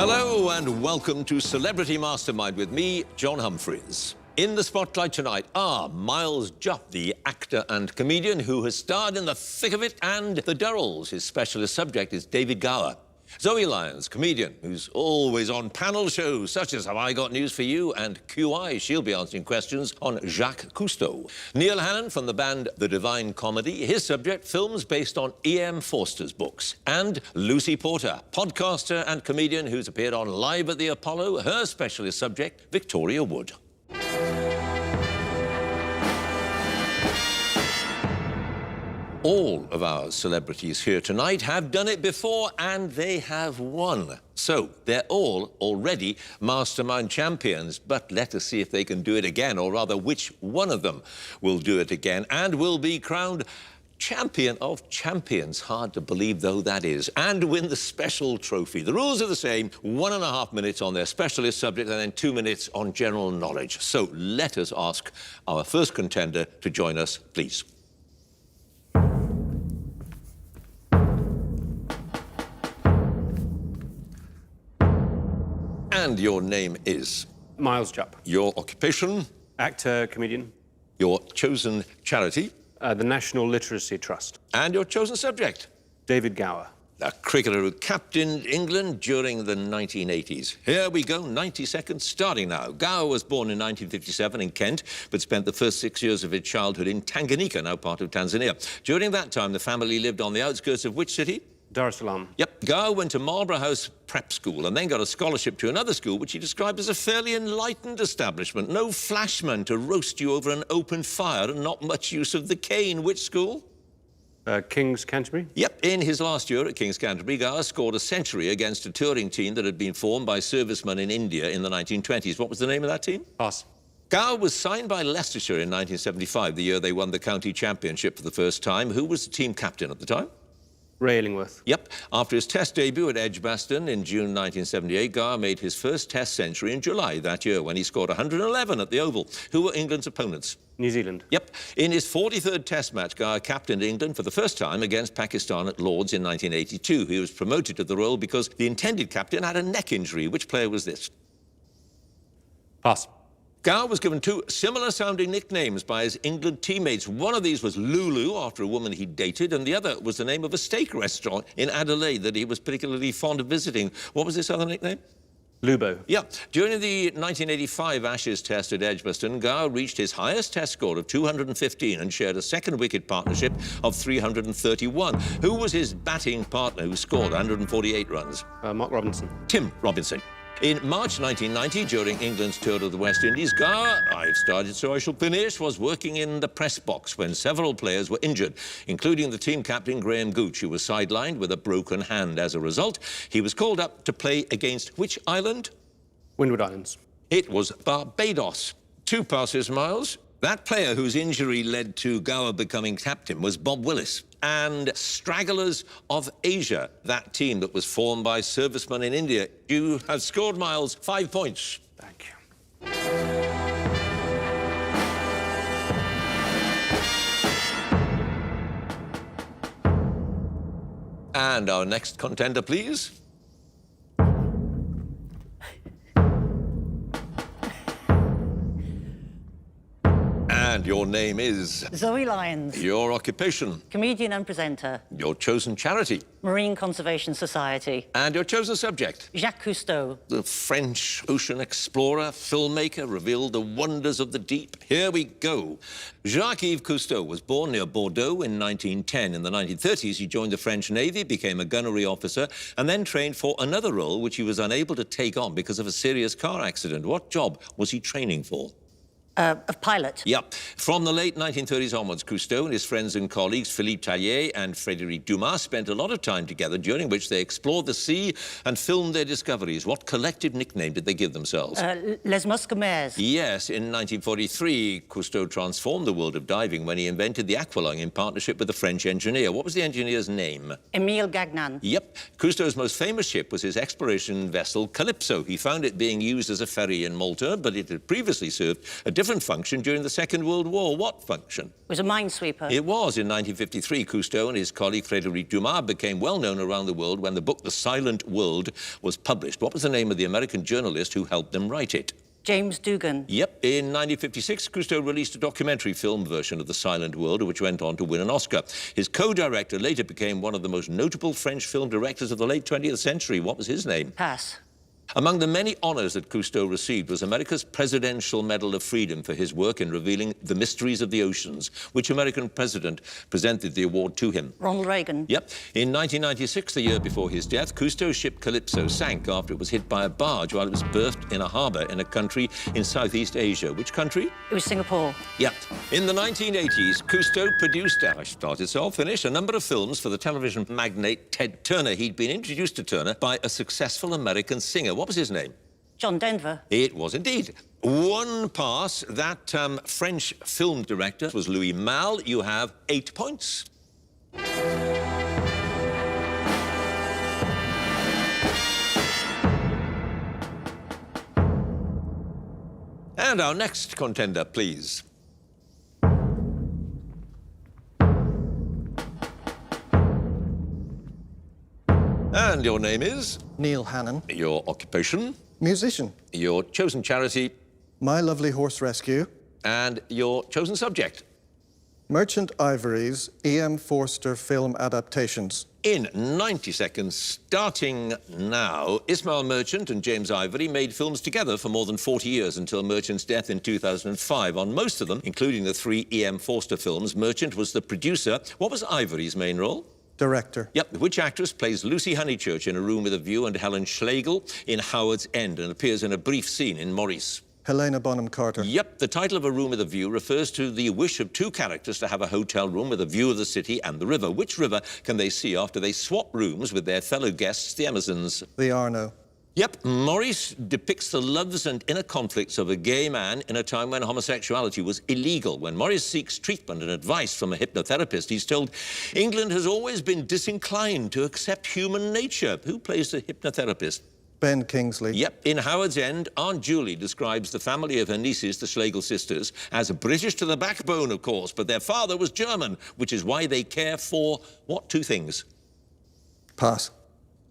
Hello and welcome to Celebrity Mastermind with me, John Humphrys. In the spotlight tonight are Miles Jupp, the actor and comedian who has starred in the thick of it, and the Durrells. His specialist subject is David Gower. Zoe Lyons, comedian, who's always on panel shows such as Have I Got News for You and QI. She'll be answering questions on Jacques Cousteau. Neil Hannon from the band The Divine Comedy. His subject, films based on E.M. Forster's books. And Lucy Porter, podcaster and comedian who's appeared on Live at the Apollo. Her specialist subject, Victoria Wood. All of our celebrities here tonight have done it before and they have won. So they're all already mastermind champions, but let us see if they can do it again, or rather which one of them will do it again and will be crowned champion of champions. Hard to believe though that is, and win the special trophy. The rules are the same, 1.5 minutes on their specialist subject and then 2 minutes on general knowledge. So let us ask our first contender to join us, please. And your name is? Miles Jupp. Your occupation? Actor, comedian. Your chosen charity? The National Literacy Trust. And your chosen subject? David Gower. A cricketer who captained England during the 1980s. Here we go, 90 seconds, starting now. Gower was born in 1957 in Kent, but spent the first 6 years of his childhood in Tanganyika, now part of Tanzania. During that time, the family lived on the outskirts of which city? Dar es Salaam. Yep. Gower went to Marlborough House Prep School and then got a scholarship to another school, which he described as a fairly enlightened establishment. No flashman to roast you over an open fire and not much use of the cane. Which school? King's Canterbury. Yep. In his last year at King's Canterbury, Gower scored a century against a touring team that had been formed by servicemen in India in the 1920s. What was the name of that team? Pass. Gower was signed by Leicestershire in 1975, the year they won the county championship for the first time. Who was the team captain at the time? Ray Illingworth. Yep. After his Test debut at Edgbaston in June 1978, Gower made his first Test century in July that year when he scored 111 at the Oval. Who were England's opponents? New Zealand. Yep. In his 43rd Test match, Gower captained England for the first time against Pakistan at Lord's in 1982. He was promoted to the role because the intended captain had a neck injury. Which player was this? Pass. Gower was given two similar-sounding nicknames by his England teammates. One of these was Lulu, after a woman he dated, and the other was the name of a steak restaurant in Adelaide that he was particularly fond of visiting. What was this other nickname? Lubo. Yeah. During the 1985 Ashes Test at Edgbaston, Gower reached his highest Test score of 215 and shared a second wicket partnership of 331. Who was his batting partner who scored 148 runs? Mark Robinson. Tim Robinson. In March 1990, during England's tour of the West Indies, Gower, I've started so I shall finish, was working in the press box when several players were injured, including the team captain Graham Gooch, who was sidelined with a broken hand. As a result, he was called up to play against which island? Windward Islands. It was Barbados. 2 passes, Miles. That player whose injury led to Gower becoming captain was Bob Willis. And Stragglers of Asia, that team that was formed by servicemen in India. You have scored, Miles, 5 points. Thank you. And our next contender, please. And your name is? Zoe Lyons. Your occupation? Comedian and presenter. Your chosen charity? Marine Conservation Society. And your chosen subject? Jacques Cousteau. The French ocean explorer, filmmaker, revealed the wonders of the deep. Here we go. Jacques-Yves Cousteau was born near Bordeaux in 1910. In the 1930s, he joined the French Navy, became a gunnery officer, and then trained for another role which he was unable to take on because of a serious car accident. What job was he training for? Of pilot. Yep. From the late 1930s onwards, Cousteau and his friends and colleagues, Philippe Tallier and Frédéric Dumas, spent a lot of time together, during which they explored the sea and filmed their discoveries. What collective nickname did they give themselves? Les Musquemaires. Yes, in 1943, Cousteau transformed the world of diving when he invented the aqualung in partnership with a French engineer. What was the engineer's name? Émile Gagnan. Yep. Cousteau's most famous ship was his exploration vessel, Calypso. He found it being used as a ferry in Malta, but it had previously served a different function during the Second World War. What function? It was a minesweeper. It was. In 1953, Cousteau and his colleague Frédéric Dumas became well known around the world when the book The Silent World was published. What was the name of the American journalist who helped them write it? James Dugan. Yep. In 1956, Cousteau released a documentary film version of The Silent World, which went on to win an Oscar. His co-director later became one of the most notable French film directors of the late 20th century. What was his name? Pass. Among the many honors that Cousteau received was America's Presidential Medal of Freedom for his work in revealing the mysteries of the oceans. Which American president presented the award to him? Ronald Reagan. Yep. In 1996, the year before his death, Cousteau's ship Calypso sank after it was hit by a barge while it was berthed in a harbor in a country in Southeast Asia. Which country? It was Singapore. Yep. In the 1980s, Cousteau produced, I started so I'll finish, a number of films for the television magnate Ted Turner. He'd been introduced to Turner by a successful American singer. What was his name? John Denver. It was indeed. One pass. That French film director was Louis Malle. You have 8 points. And our next contender, please. And your name is? Neil Hannon. Your occupation? Musician. Your chosen charity? My Lovely Horse Rescue. And your chosen subject? Merchant Ivory's E.M. Forster film adaptations. In 90 seconds, starting now, Ismail Merchant and James Ivory made films together for more than 40 years until Merchant's death in 2005. On most of them, including the 3 E.M. Forster films, Merchant was the producer. What was Ivory's main role? Director. Yep. Which actress plays Lucy Honeychurch in A Room with a View and Helen Schlegel in Howard's End and appears in a brief scene in Maurice? Helena Bonham Carter. Yep. The title of A Room with a View refers to the wish of 2 characters to have a hotel room with a view of the city and the river. Which river can they see after they swap rooms with their fellow guests, the Amazons? The Arno. Yep. Maurice depicts the loves and inner conflicts of a gay man in a time when homosexuality was illegal. When Maurice seeks treatment and advice from a hypnotherapist, he's told England has always been disinclined to accept human nature. Who plays the hypnotherapist? Ben Kingsley. Yep. In Howard's End, Aunt Julie describes the family of her nieces, the Schlegel sisters, as British to the backbone, of course, but their father was German, which is why they care for, what 2 things? Pass.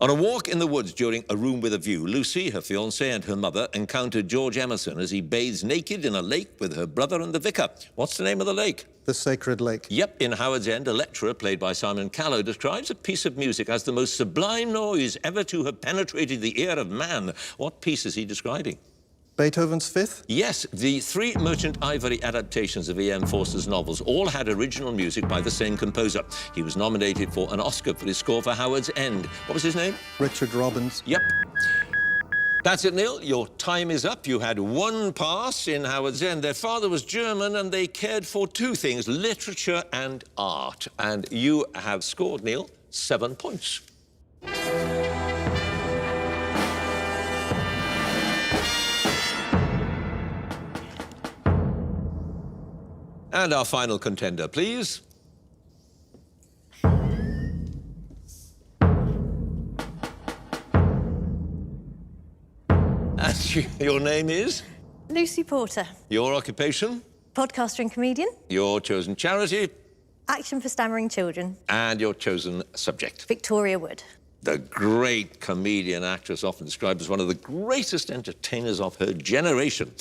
On a walk in the woods during A Room with a View, Lucy, her fiancé and her mother encountered George Emerson as he bathes naked in a lake with her brother and the vicar. What's the name of the lake? The Sacred Lake. Yep, in Howard's End, a lecturer, played by Simon Callow, describes a piece of music as the most sublime noise ever to have penetrated the ear of man. What piece is he describing? Beethoven's Fifth? Yes, the 3 Merchant Ivory adaptations of E.M. Forster's novels all had original music by the same composer. He was nominated for an Oscar for his score for Howard's End. What was his name? Richard Robbins. Yep. That's it, Neil. Your time is up. You had 1 pass in Howard's End. Their father was German, and they cared for 2 things, literature and art. And you have scored, Neil, 7 points. And our final contender, please. And your name is? Lucy Porter. Your occupation? Podcaster and comedian. Your chosen charity? Action for Stammering Children. And your chosen subject? Victoria Wood. The great comedian actress, often described as one of the greatest entertainers of her generation.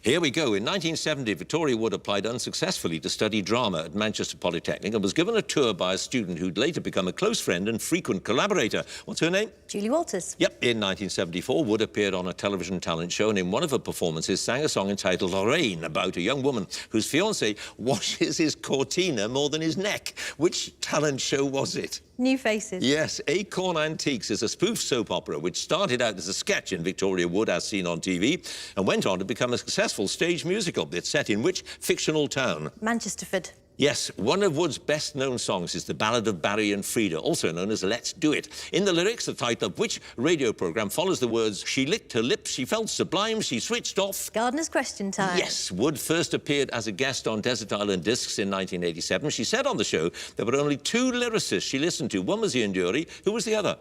Here we go. In 1970, Victoria Wood applied unsuccessfully to study drama at Manchester Polytechnic and was given a tour by a student who'd later become a close friend and frequent collaborator. What's her name? Julie Walters. Yep. In 1974, Wood appeared on a television talent show and in one of her performances sang a song entitled Lorraine about a young woman whose fiancé washes his cortina more than his neck. Which talent show was it? New Faces. Yes, Acorn Antiques is a spoof soap opera which started out as a sketch in Victoria Wood as seen on TV and went on to become a successful stage musical. It's set in which fictional town? Manchesterford. Yes, one of Wood's best-known songs is the Ballad of Barry and Frida, also known as Let's Do It. In the lyrics, the title of which radio programme follows the words, she licked her lips, she felt sublime, she switched off. Gardener's Question Time. Yes, Wood first appeared as a guest on Desert Island Discs in 1987. She said on the show there were only 2 lyricists she listened to. One was Ian Dury. Who was the other?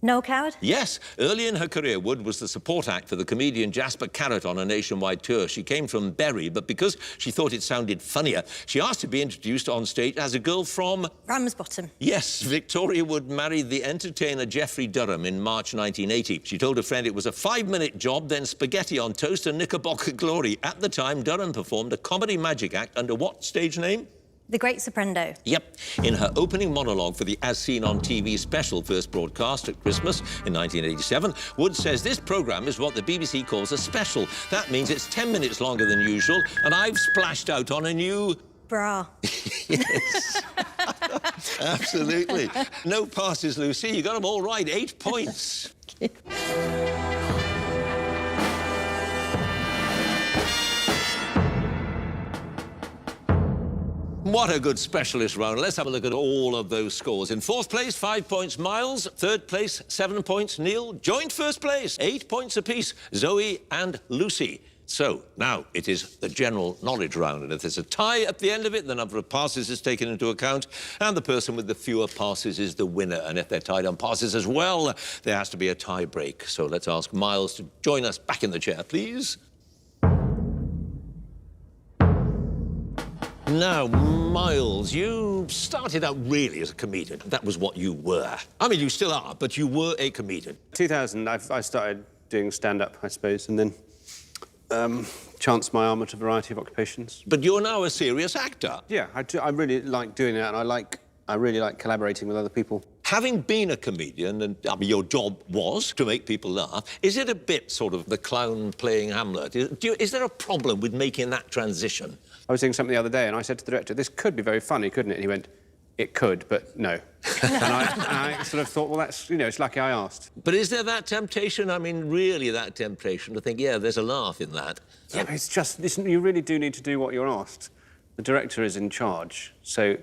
No Coward? Yes, early in her career, Wood was the support act for the comedian Jasper Carrott on a nationwide tour. She came from Bury, but because she thought it sounded funnier, she asked to be introduced on stage as a girl from... Ramsbottom. Yes, Victoria Wood married the entertainer Geoffrey Durham in March 1980. She told a friend it was a 5-minute job, then spaghetti on toast and knickerbocker glory. At the time, Durham performed a comedy magic act under what stage name? The Great Soprendo. Yep. In her opening monologue for the As Seen on TV special first broadcast at Christmas in 1987, Wood says this programme is what the BBC calls a special. That means it's 10 minutes longer than usual, and I've splashed out on a new... Bra. Yes. Absolutely. No passes, Lucy. You got them all right. 8 points. What a good specialist round. Let's have a look at all of those scores. In 4th place, 5 points, Miles. 3rd place, 7 points, Neil. Joint 1st place, 8 points apiece, Zoe and Lucy. So, now it is the general knowledge round, and if there's a tie at the end of it, the number of passes is taken into account, and the person with the fewer passes is the winner. And if they're tied on passes as well, there has to be a tie break. So let's ask Miles to join us back in the chair, please. Now, Miles, you started out really as a comedian. That was what you were. I mean, you still are, but you were a comedian. 2000, I started doing stand-up, I suppose, and then chanced my arm at a variety of occupations. But you're now a serious actor. Yeah, I really like doing it, and I really like collaborating with other people. Having been a comedian, and I mean, your job was to make people laugh, is it a bit sort of the clown playing Hamlet? Is there a problem with making that transition? I was doing something the other day, and I said to the director, this could be very funny, couldn't it? And he went, it could, but no. and I sort of thought, well, that's, you know, it's lucky I asked. But is there that temptation? I mean, really that temptation to think, yeah, there's a laugh in that? Yeah, but it's just, listen, you really do need to do what you're asked. The director is in charge, so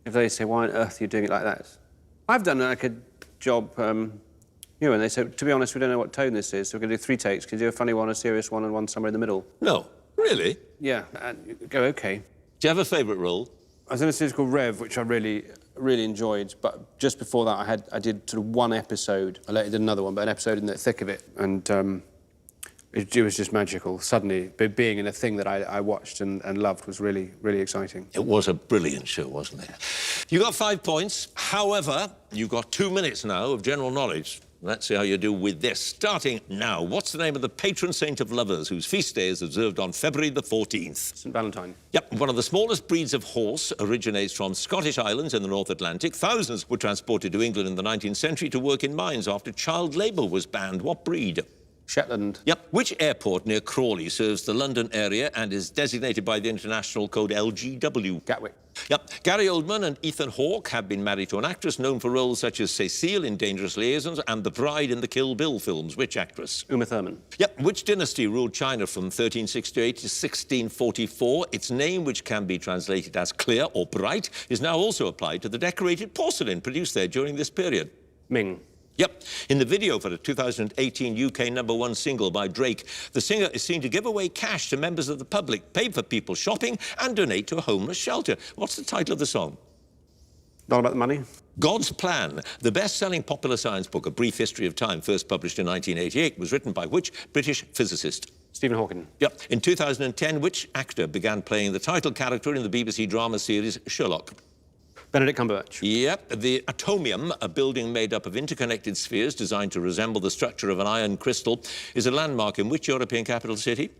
if they say, why on earth are you doing it like that? I've done like a job, you know, and they said, to be honest, we don't know what tone this is, so we're going to do 3 takes. Can you do a funny one, a serious one, and one somewhere in the middle? No. Really? Yeah, and you go, OK. Do you have a favourite role? I was in a series called Rev, which I really enjoyed, but just before that I did sort of 1 episode. I later did another one, but an episode in the thick of it, and it was just magical. Suddenly, being in a thing that I watched and loved was really, really exciting. It was a brilliant show, wasn't it? You got 5 points. However, you've got 2 minutes now of general knowledge. Let's see how you do with this. Starting now, what's the name of the patron saint of lovers whose feast day is observed on February the 14th? St. Valentine. Yep, one of the smallest breeds of horse originates from Scottish Islands in the North Atlantic. Thousands were transported to England in the 19th century to work in mines after child labour was banned. What breed? Shetland. Yep. Which airport near Crawley serves the London area and is designated by the international code LGW? Gatwick. Yep. Gary Oldman and Ethan Hawke have been married to an actress known for roles such as Cecile in Dangerous Liaisons and the bride in the Kill Bill films. Which actress? Uma Thurman. Yep. Which dynasty ruled China from 1368 to 1644? Its name, which can be translated as clear or bright, is now also applied to the decorated porcelain produced there during this period. Ming. Yep. In the video for the 2018 UK #1 single by Drake, the singer is seen to give away cash to members of the public, pay for people shopping and donate to a homeless shelter. What's the title of the song? Not about the money. God's Plan, the best-selling popular science book, A Brief History of Time, first published in 1988, was written by which British physicist? Stephen Hawking. Yep. In 2010, which actor began playing the title character in the BBC drama series Sherlock? Benedict Cumberbatch. Yep. The atomium, a building made up of interconnected spheres designed to resemble the structure of an iron crystal, is a landmark in which European capital city?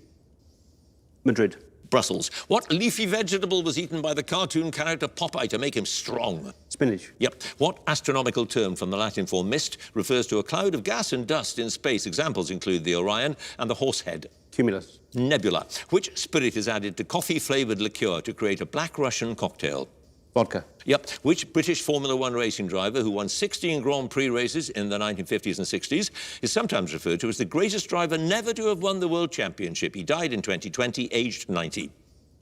Madrid. Brussels. What leafy vegetable was eaten by the cartoon character Popeye to make him strong? Spinach. Yep. What astronomical term from the Latin for mist refers to a cloud of gas and dust in space? Examples include the Orion and the Horsehead. Cumulus. Nebula. Which spirit is added to coffee-flavoured liqueur to create a Black Russian cocktail? Vodka. Yep. Which British Formula One racing driver who won 16 Grand Prix races in the 1950s and 60s is sometimes referred to as the greatest driver never to have won the World Championship? He died in 2020, aged 90.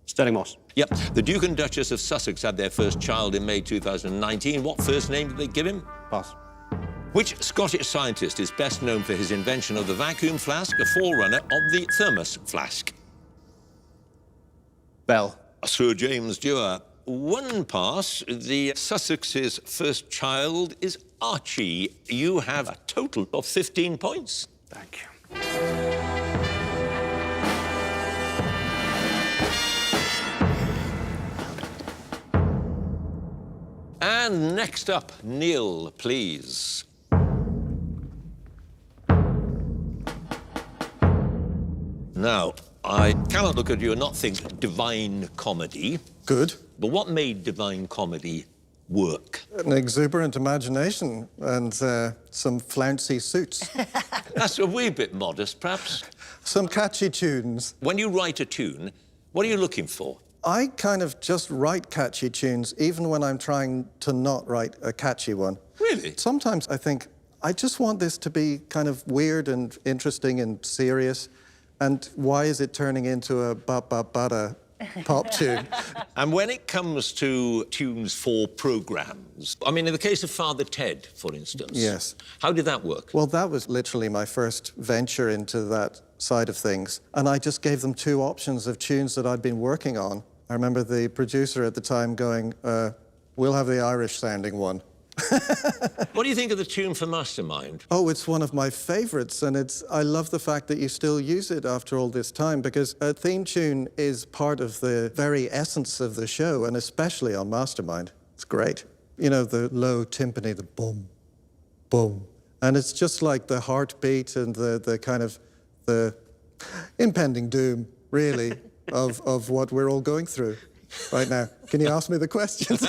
Sterling Moss. Yep. The Duke and Duchess of Sussex had their first child in May 2019. What first name did they give him? Pass. Which Scottish scientist is best known for his invention of the vacuum flask, a forerunner of the thermos flask? Bell. Sir James Dewar. 1 pass. The Sussex's first child is Archie, you have a total of 15 points. Thank you. And next up, Neil, please. Now, I cannot look at you and not think divine comedy. Good. But what made divine comedy work? An exuberant imagination and some flouncy suits. That's a wee bit modest, perhaps. Some catchy tunes. When you write a tune, what are you looking for? I kind of just write catchy tunes, even when I'm trying to not write a catchy one. Really? Sometimes I think, I just want this to be kind of weird and interesting and serious. And why is it turning into a ba-ba-ba-da pop tune? And when it comes to tunes for programmes, I mean, in the case of Father Ted, for instance. Yes. How did that work? Well, that was literally my first venture into that side of things. And I just gave them two options of tunes that I'd been working on. I remember the producer at the time going, we'll have the Irish-sounding one. What do you think of the tune for Mastermind? Oh, it's one of my favourites, and I love the fact that you still use it after all this time, because a theme tune is part of the very essence of the show, and especially on Mastermind. It's great. You know, the low timpani, the boom, boom. And it's just like the heartbeat and the kind of the impending doom, really, of what we're all going through right now. Can you ask me the questions?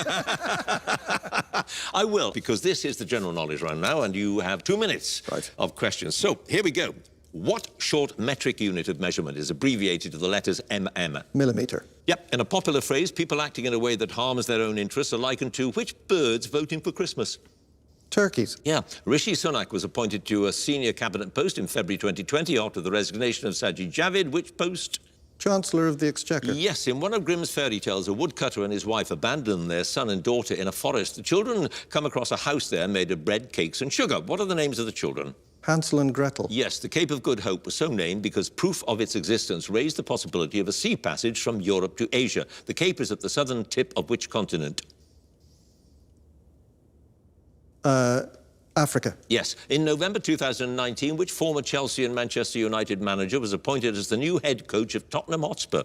I will, because this is the general knowledge round now, and you have 2 minutes of questions. So, here we go. What short metric unit of measurement is abbreviated to the letters mm? Millimetre. Yep. In a popular phrase, people acting in a way that harms their own interests are likened to which birds voting for Christmas? Turkeys. Yeah. Rishi Sunak was appointed to a senior cabinet post in February 2020 after the resignation of Sajid Javid. Which post? Chancellor of the Exchequer. Yes, in one of Grimm's fairy tales, a woodcutter and his wife abandon their son and daughter in a forest. The children come across a house there made of bread, cakes and sugar. What are the names of the children? Hansel and Gretel. Yes, the Cape of Good Hope was so named because proof of its existence raised the possibility of a sea passage from Europe to Asia. The Cape is at the southern tip of which continent? Africa. Yes. In November 2019, which former Chelsea and Manchester United manager was appointed as the new head coach of Tottenham Hotspur?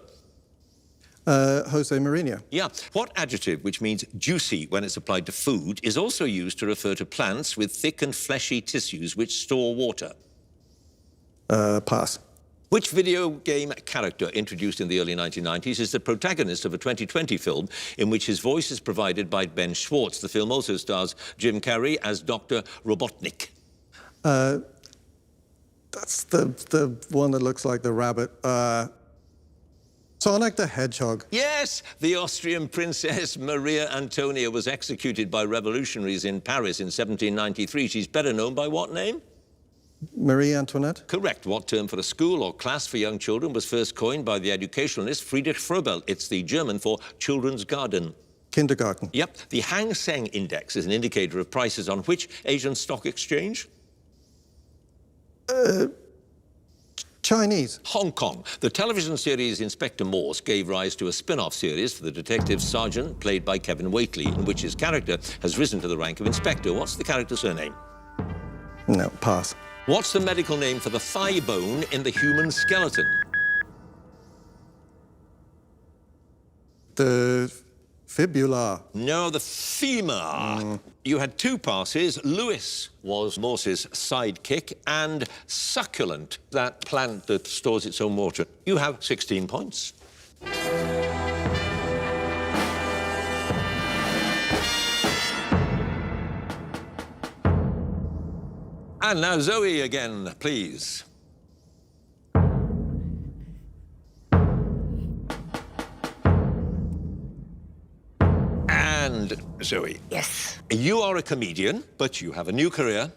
Jose Mourinho. Yeah. What adjective, which means juicy when it's applied to food, is also used to refer to plants with thick and fleshy tissues which store water? Pass. Which video game character introduced in the early 1990s is the protagonist of a 2020 film in which his voice is provided by Ben Schwartz? The film also stars Jim Carrey as Dr. Robotnik. That's the one that looks like the rabbit. Sonic the Hedgehog. Yes, the Austrian princess Maria Antonia was executed by revolutionaries in Paris in 1793. She's better known by what name? Marie Antoinette. Correct. What term for a school or class for young children was first coined by the educationalist Friedrich Froebel? It's the German for children's garden. Kindergarten. Yep. The Hang Seng Index is an indicator of prices on which Asian stock exchange? Chinese. Hong Kong. The television series Inspector Morse gave rise to a spin-off series for the detective sergeant played by Kevin Whately, in which his character has risen to the rank of inspector. What's the character's surname? No, pass. What's the medical name for the thigh bone in the human skeleton? The fibula. No, the femur. You had 2 passes. Lewis was Morse's sidekick, and succulent, that plant that stores its own water. You have 16 points. And now Zoe again, please. And Zoe. Yes. You are a comedian, but you have a new career.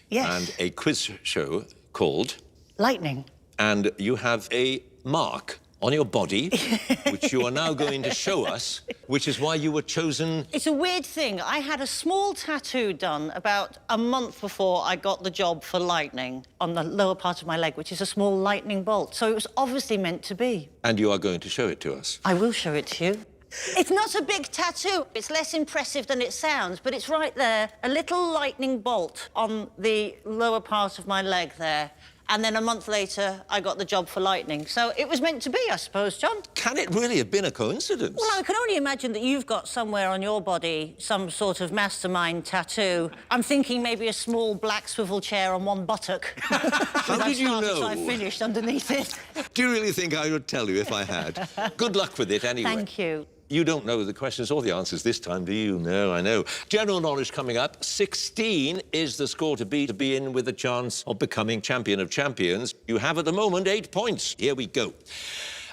Yes. And a quiz show called... Lightning. And you have a mark on your body, which you are now going to show us, which is why you were chosen... It's a weird thing. I had a small tattoo done about a month before I got the job for Lightning on the lower part of my leg, which is a small lightning bolt. So it was obviously meant to be. And you are going to show it to us. I will show it to you. It's not a big tattoo. It's less impressive than it sounds, but it's right there. A little lightning bolt on the lower part of my leg there. And then a month later, I got the job for lightning. So it was meant to be, I suppose, John. Can it really have been a coincidence? Well, I can only imagine that you've got somewhere on your body some sort of mastermind tattoo. I'm thinking maybe a small black swivel chair on one buttock. How did you know? I finished underneath it. Do you really think I would tell you if I had? Good luck with it anyway. Thank you. You don't know the questions or the answers this time, do you? No, I know. General knowledge coming up. 16 is the score to be in with a chance of becoming champion of champions. You have at the moment 8 points. Here we go.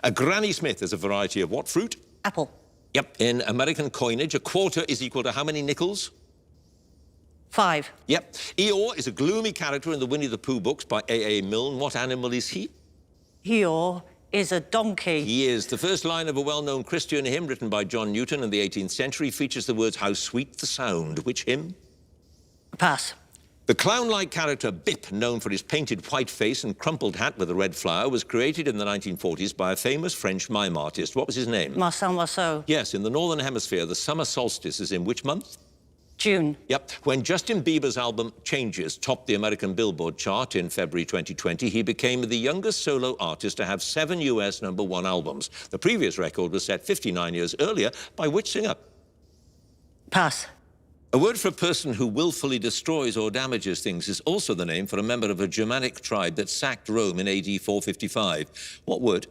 A Granny Smith is a variety of what fruit? Apple. Yep. In American coinage, a quarter is equal to how many nickels? 5. Yep. Eeyore is a gloomy character in the Winnie the Pooh books by A.A. Milne. What animal is he? Eeyore is a donkey. He is. The first line of a well-known Christian hymn written by John Newton in the 18th century features the words, "How sweet the sound." Which hymn? Pass. The clown-like character Bip, known for his painted white face and crumpled hat with a red flower, was created in the 1940s by a famous French mime artist. What was his name? Marcel Marceau. Yes, in the Northern Hemisphere, the summer solstice is in which month? June. Yep. When Justin Bieber's album Changes topped the American Billboard chart in February 2020, he became the youngest solo artist to have 7 US #1 albums. The previous record was set 59 years earlier by which singer? Pass. A word for a person who willfully destroys or damages things is also the name for a member of a Germanic tribe that sacked Rome in AD 455. What word?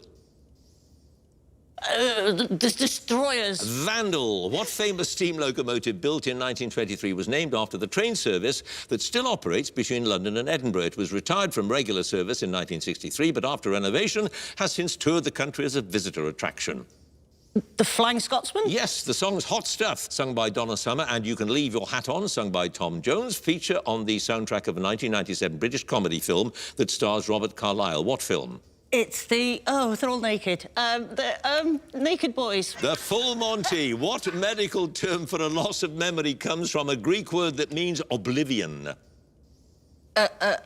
The destroyers. Vandal. What famous steam locomotive built in 1923 was named after the train service that still operates between London and Edinburgh? It was retired from regular service in 1963, but after renovation has since toured the country as a visitor attraction. The Flying Scotsman? Yes, the song's Hot Stuff, sung by Donna Summer, and You Can Leave Your Hat On, sung by Tom Jones, feature on the soundtrack of a 1997 British comedy film that stars Robert Carlyle. What film? It's the... Oh, they're all naked. Naked Boys. The Full Monty. What medical term for a loss of memory comes from a Greek word that means oblivion?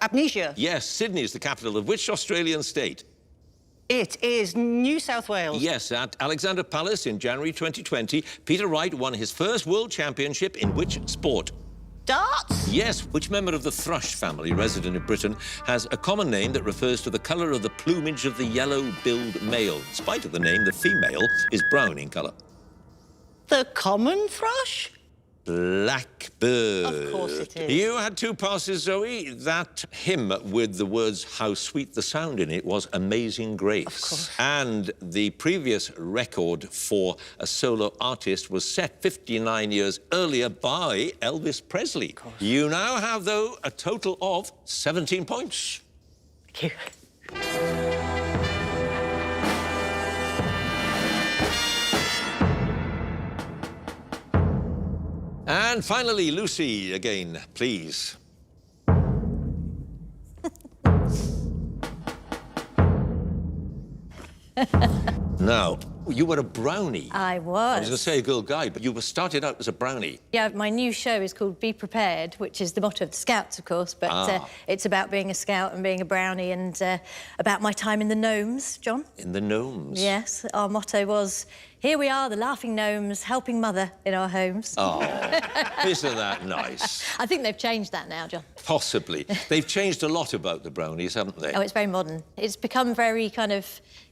Amnesia. Yes, Sydney is the capital of which Australian state? It is New South Wales. Yes, at Alexandra Palace in January 2020, Peter Wright won his first world championship in which sport? Darts? Yes, which member of the thrush family resident in Britain has a common name that refers to the colour of the plumage of the yellow-billed male? In spite of the name, the female is brown in colour. The common thrush? Blackbird. Of course it is. You had 2 passes, Zoe. That hymn with the words "How Sweet the Sound" in it was Amazing Grace. Of course. And the previous record for a solo artist was set 59 years earlier by Elvis Presley. Of course. You now have, though, a total of 17 points. Thank you. And finally, Lucy, again, please. Now, you were a brownie. I I was going to was. say a Girl Guide, but you were started out as a brownie. Yeah, my new show is called Be Prepared, which is the motto of the Scouts, of course, but it's about being a scout and being a brownie and about my time in the Gnomes, John. In the Gnomes. Yes, our motto was, here we are, the laughing gnomes, helping mother in our homes. Oh, isn't that nice? I think they've changed that now, John. Possibly. They've changed a lot about the brownies, haven't they? Oh, it's very modern. It's become very kind of,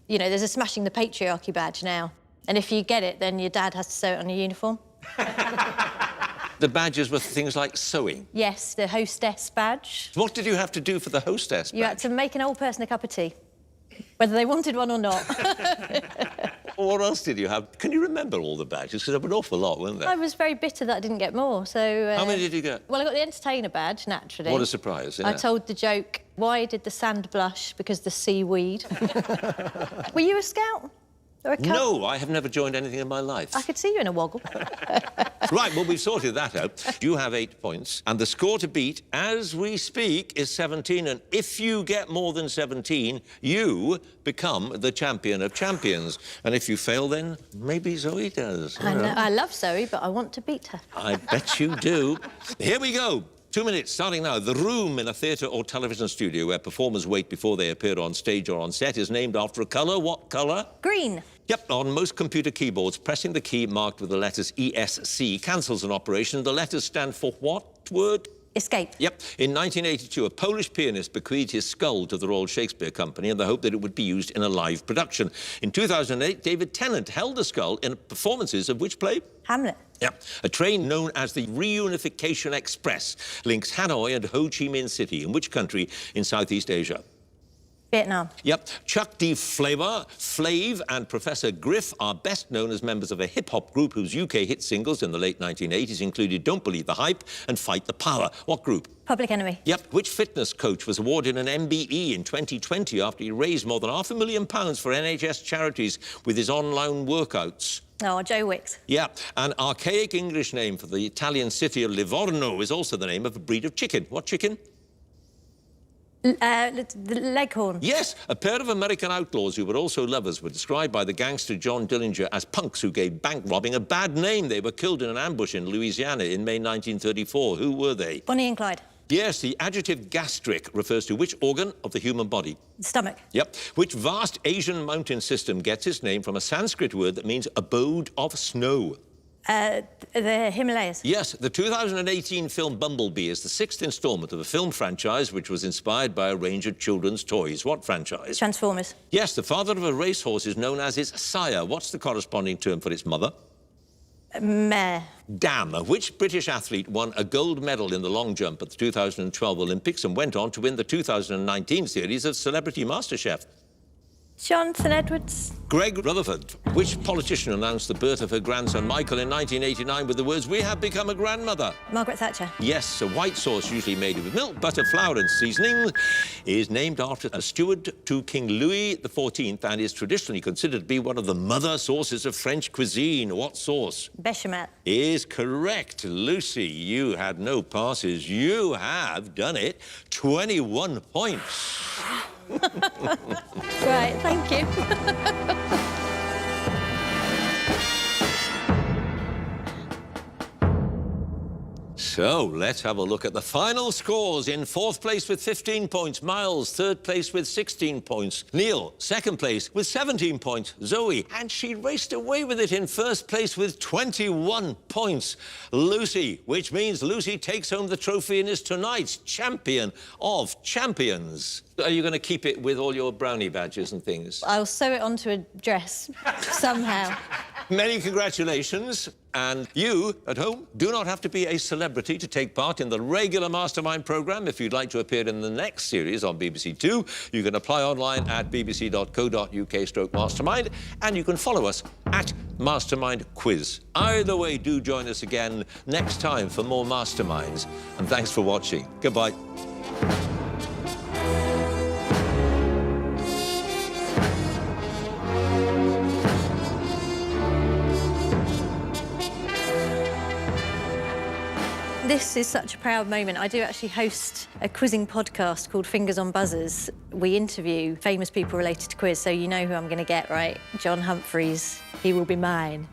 you know, there's a Smashing the Patriarchy badge now. And if you get it, then your dad has to sew it on your uniform. The badges were things like sewing. Yes, the hostess badge. What did you have to do for the hostess badge? You had to make an old person a cup of tea, whether they wanted one or not. What else did you have? Can you remember all the badges? Because there were an awful lot, weren't there? I was very bitter that I didn't get more, so... How many did you get? Well, I got the entertainer badge, naturally. What a surprise, yeah. I told the joke, why did the sand blush? Because the seaweed. Were you a scout? Or a cub? No, I have never joined anything in my life. I could see you in a woggle. Right, well, we've sorted that out. You have 8 points, and the score to beat, as we speak, is 17, and if you get more than 17, you become the champion of champions. And if you fail, then maybe Zoe does. I know, I love Zoe, but I want to beat her. I bet you do. Here we go. 2 minutes, starting now. The room in a theatre or television studio where performers wait before they appear on stage or on set is named after a colour. What colour? Green. Yep, on most computer keyboards, pressing the key marked with the letters ESC cancels an operation. The letters stand for what word? Escape. Yep. In 1982, a Polish pianist bequeathed his skull to the Royal Shakespeare Company in the hope that it would be used in a live production. In 2008, David Tennant held the skull in performances of which play? Hamlet. Yep. A train known as the Reunification Express links Hanoi and Ho Chi Minh City. In which country in Southeast Asia? Vietnam. Yep. Chuck D. Flav and Professor Griff are best known as members of a hip-hop group whose UK hit singles in the late 1980s included Don't Believe the Hype and Fight the Power. What group? Public Enemy. Yep. Which fitness coach was awarded an MBE in 2020 after he raised more than £500,000 for NHS charities with his online workouts? Oh, Joe Wicks. Yeah, an archaic English name for the Italian city of Livorno is also the name of a breed of chicken. What chicken? The Leghorn. Yes, a pair of American outlaws who were also lovers were described by the gangster John Dillinger as punks who gave bank robbing a bad name. They were killed in an ambush in Louisiana in May 1934. Who were they? Bonnie and Clyde. Yes, the adjective gastric refers to which organ of the human body? The stomach. Yep. Which vast Asian mountain system gets its name from a Sanskrit word that means abode of snow? The Himalayas. Yes, the 2018 film Bumblebee is the 6th instalment of a film franchise which was inspired by a range of children's toys. What franchise? Transformers. Yes, the father of a racehorse is known as its sire. What's the corresponding term for its mother? Mare. Dam. Which British athlete won a gold medal in the long jump at the 2012 Olympics and went on to win the 2019 series of Celebrity MasterChef? Jonathan Edwards. Greg Rutherford. Which politician announced the birth of her grandson Michael in 1989 with the words, "We have become a grandmother"? Margaret Thatcher. Yes, a white sauce usually made with milk, butter, flour and seasoning is named after a steward to King Louis XIV and is traditionally considered to be one of the mother sauces of French cuisine. What sauce? Bechamel. Is correct. Lucy, you had no passes. You have done it. 21 points. Right, thank you. So, let's have a look at the final scores. In 4th place with 15 points, Miles. 3rd place with 16 points. Neil, 2nd place with 17 points. Zoe, and she raced away with it in 1st place with 21 points. Lucy, which means Lucy takes home the trophy and is tonight's champion of champions. Are you going to keep it with all your brownie badges and things? I'll sew it onto a dress somehow. Many congratulations. And you, at home, do not have to be a celebrity to take part in the regular Mastermind programme. If you'd like to appear in the next series on BBC Two, you can apply online at bbc.co.uk/mastermind, and you can follow us at Mastermind Quiz. Either way, do join us again next time for more Masterminds. And thanks for watching. Goodbye. This is such a proud moment. I do actually host a quizzing podcast called Fingers on Buzzers. We interview famous people related to quiz, so you know who I'm going to get, right? John Humphrys. He will be mine.